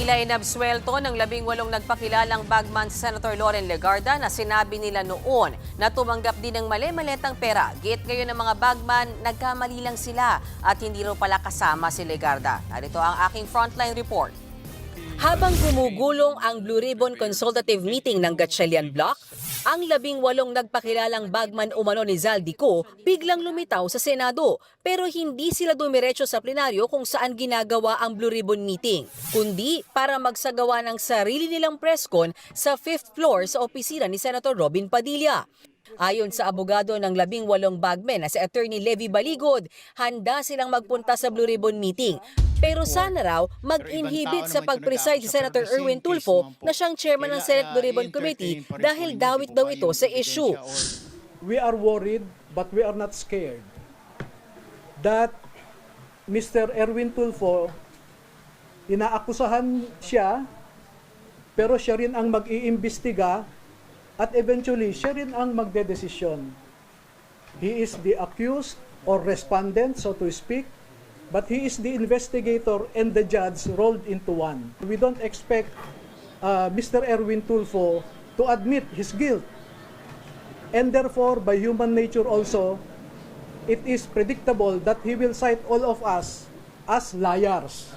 Tila inabswelto ng 18 nagpakilalang bagman si Senator Loren Legarda na sinabi nila noon na tumanggap din ng mali-maletang pera. Giit ngayon ng mga bagman, nagkamali lang sila at hindi raw pala kasama si Legarda. Narito ang aking frontline report. Habang gumugulong ang Blue Ribbon Consultative Meeting ng Gatchalian Block, ang 18 nagpakilalang bagman umano ni Zaldico biglang lumitaw sa Senado. Pero hindi sila dumiretso sa plenaryo kung saan ginagawa ang Blue Ribbon Meeting, kundi para magsagawa ng sarili nilang presscon sa 5th floor sa opisina ni Senator Robin Padilla. Ayon sa abogado ng 18 bagmen na si Attorney Levi Baligod, handa silang magpunta sa Blue Ribbon Meeting. Pero sana raw mag-inhibit sa pag-preside si Senator Erwin Tulfo na siyang chairman ng Senate Blue Ribbon Committee dahil dawit daw ito sa issue. We are worried but we are not scared that Mr. Erwin Tulfo, inaakusahan siya pero siya rin ang mag-iimbestiga at eventually siya rin ang magdedesisyon. He is the accused or respondent, so to speak, but he is the investigator and the judge rolled into one. We don't expect Mr. Erwin Tulfo to admit his guilt. And therefore, by human nature also, it is predictable that he will cite all of us as liars.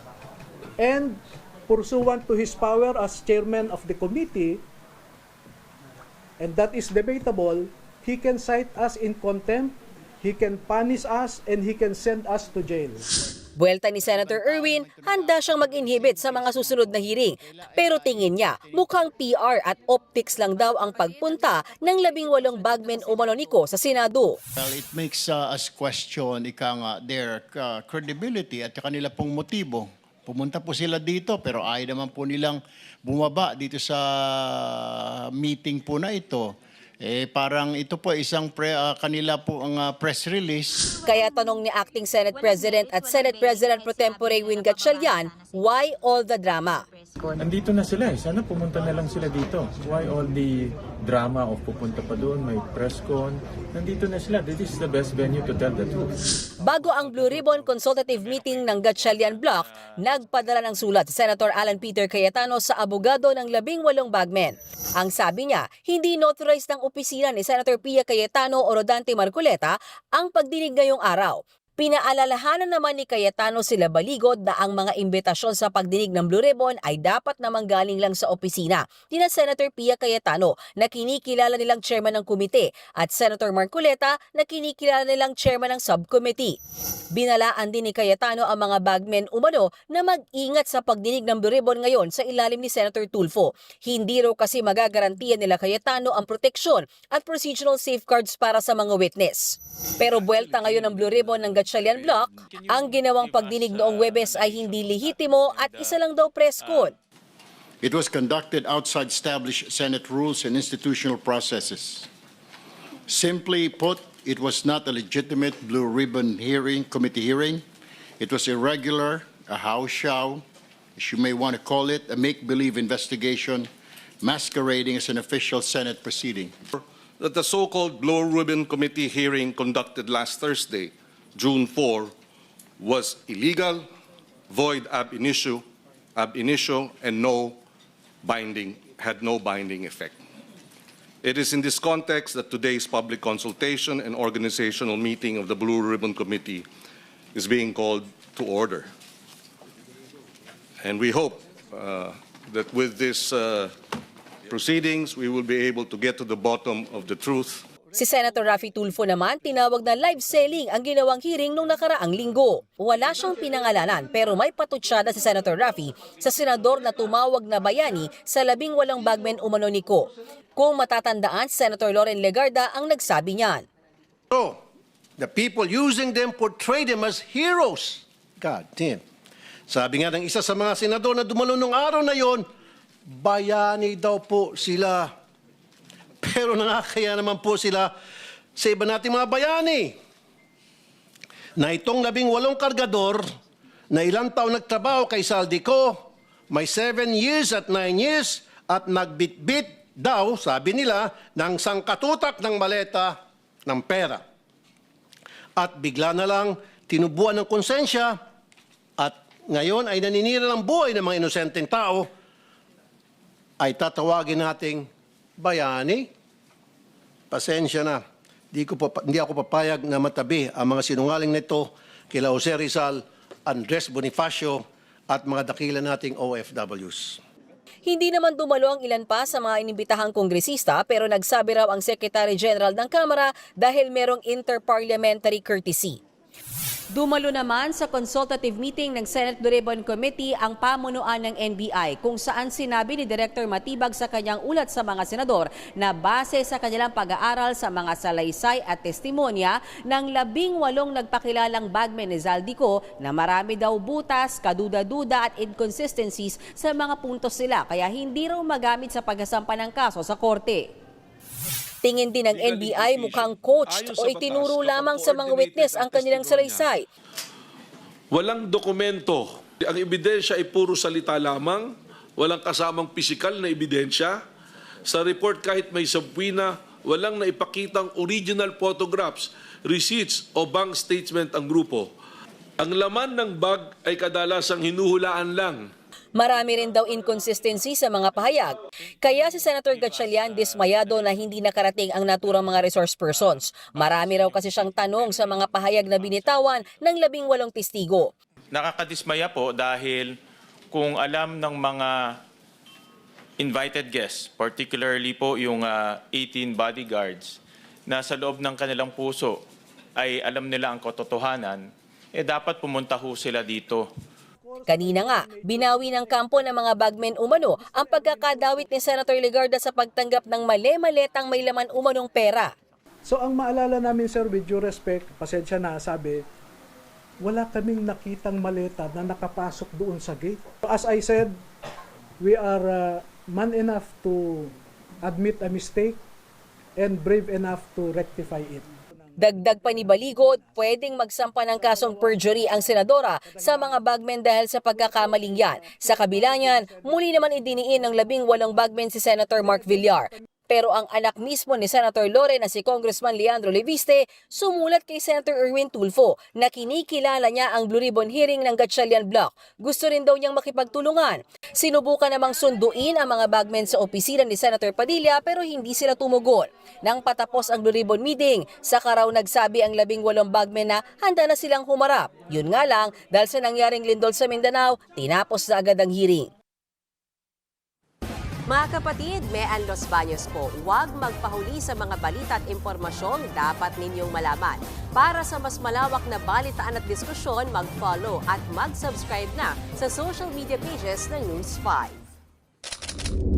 And pursuant to his power as chairman of the committee, and that is debatable, he can cite us in contempt, he can punish us, and he can send us to jail. Buwelta ni Senator Erwin, handa siyang mag-inhibit sa mga susunod na hearing. Pero tingin niya, mukhang PR at optics lang daw ang pagpunta ng 18 bagmen umano niko sa Senado. Well, it makes us question their credibility at kanila pong motibo. Pumunta po sila dito pero ayaw naman po nilang bumaba dito sa meeting po na ito. Parang ito po isang kanila po ang press release. Kaya tanong ni Acting Senate President at Senate President Pro Tempore Win Gatchalian, why all the drama? Nandito na sila eh. Sana pumunta na lang sila dito. Why all the drama of pupunta pa doon, may press con? Nandito na sila. This is the best venue to tell the truth. Bago ang Blue Ribbon Consultative Meeting ng Gatchalian Block, nagpadala ng sulat si Senator Alan Peter Cayetano sa abogado ng 18 bagmen. Ang sabi niya, hindi notarized ng opisina ni Senator Pia Cayetano o Rodante Marcoleta ang pagdinig ngayong araw. Pinaalalahanan naman ni Cayetano sila Baligod na ang mga imbitasyon sa pagdinig ng Blue Ribbon ay dapat na manggaling lang sa opisina ni Senator Pia Cayetano na kinikilala nilang chairman ng komite at Senator Marcoleta na kinikilala nilang chairman ng subcommittee. Binalaan din ni Cayetano ang mga bagmen umano na mag-ingat sa pagdinig ng Blue Ribbon ngayon sa ilalim ni Senator Tulfo. Hindi raw kasi magagarantiya nila Cayetano ang proteksyon at procedural safeguards para sa mga witness. Pero buwelta ngayon ng Blue Ribbon ng Gatchalian Block, ang ginawang pagdinig noong Huwebes ay hindi lehitimo at isa lang daw press con. It was conducted outside established Senate rules and institutional processes. Simply put, it was not a legitimate Blue Ribbon committee hearing. It was irregular, a house show, as you may want to call it, a make-believe investigation masquerading as an official Senate proceeding. That the so-called Blue Ribbon Committee hearing conducted last Thursday, June 4, was illegal, void ab initio, and had no binding effect. It is in this context that today's public consultation and organizational meeting of the Blue Ribbon Committee is being called to order. And we hope that with this proceedings, we will be able to get to the bottom of the truth. Si Senator Raffy Tulfo naman tinawag na live selling ang ginawang hearing nung nakaraang linggo. Wala siyang pinangalanan pero may patutsyada si Senator Raffy sa senador na tumawag na bayani sa 18 bagmen umano niko. Kung matatandaan, Senator Loren Legarda ang nagsabi niyan. So, the people using them portray them as heroes. God damn. Sabi nga ng isa sa mga senador na dumalo nung araw na yon, bayani daw po sila. Pero nakakaya naman po sila sa iba nating mga bayani. Na itong 18 kargador na ilang taon nagtrabaho kay Zaldico, may 7 years at 9 years at nagbitbit daw, sabi nila, ng sangkatutak ng maleta ng pera. At bigla na lang tinubuan ng konsensya at ngayon ay naninira ng buhay ng mga inosenteng tao, ay tatawagin nating bayani. Pasensya na. Hindi ako papayag na matabi ang mga sinungaling nito kila Jose Rizal, Andres Bonifacio at mga dakila nating OFWs. Hindi naman dumalo ang ilan pa sa mga inimbitahang kongresista pero nagsabi raw ang Secretary General ng Kamara dahil merong interparliamentary courtesy. Dumalo naman sa consultative meeting ng Senate Blue Ribbon Committee ang pamunuan ng NBI kung saan sinabi ni Director Matibag sa kanyang ulat sa mga senador na base sa kanilang pag-aaral sa mga salaysay at testimonya ng 18 nagpakilalang bagmen ni Zaldico na marami daw butas, kaduda-duda at inconsistencies sa mga puntos nila kaya hindi raw magamit sa paghasampa ng kaso sa korte. Tingin din ng NBI mukhang coached o itinuro lamang sa mga witness ang kanilang salaysay. Walang dokumento. Ang ebidensya ay puro salita lamang, walang kasamang pisikal na ebidensya. Sa report kahit may subpoena, walang naipakitang original photographs, receipts o bank statement ang grupo. Ang laman ng bag ay kadalasang hinuhulaan lang. Marami rin daw inconsistency sa mga pahayag. Kaya si Senator Gatchalian dismayado na hindi nakarating ang naturang mga resource persons. Marami raw kasi siyang tanong sa mga pahayag na binitawan ng 18 testigo. Nakakadismaya po dahil kung alam ng mga invited guests, particularly po yung 18 bodyguards, na sa loob ng kanilang puso ay alam nila ang katotohanan, dapat pumunta ho sila dito. Kanina nga, binawi ng kampo ng mga bagmen umano ang pagkakadawit ni Senator Legarda sa pagtanggap ng mali-maletang may laman umanong pera. So ang maalala namin, sir, with due respect, pasensya na, sabi, wala kaming nakitang maleta na nakapasok doon sa gate. As I said, we are man enough to admit a mistake and brave enough to rectify it. Dagdag pa ni Baligod, pwedeng magsampa ng kasong perjury ang senadora sa mga bagmen dahil sa pagkakamaling yan. Sa kabila niyan, muli naman idiniin ng 18 bagmen si Senator Mark Villar. Pero ang anak mismo ni Senator Lore na si Congressman Leandro Leviste sumulat kay Senator Erwin Tulfo na kinikilala niya ang Blue Ribbon hearing ng Gatchalian Block. Gusto rin daw niyang makipagtulungan. Sinubukan namang sunduin ang mga bagmen sa opisina ni Senator Padilla pero hindi sila tumugon. Nang patapos ang Blue Ribbon meeting, saka raw nagsabi ang 18 bagmen na handa na silang humarap. Yun nga lang, dahil sa nangyaring lindol sa Mindanao, tinapos na agad ang hearing. Mga kapatid, Mean Los Baños po, huwag magpahuli sa mga balita at impormasyong dapat ninyong malaman. Para sa mas malawak na balitaan at diskusyon, mag-follow at mag-subscribe na sa social media pages ng News 5.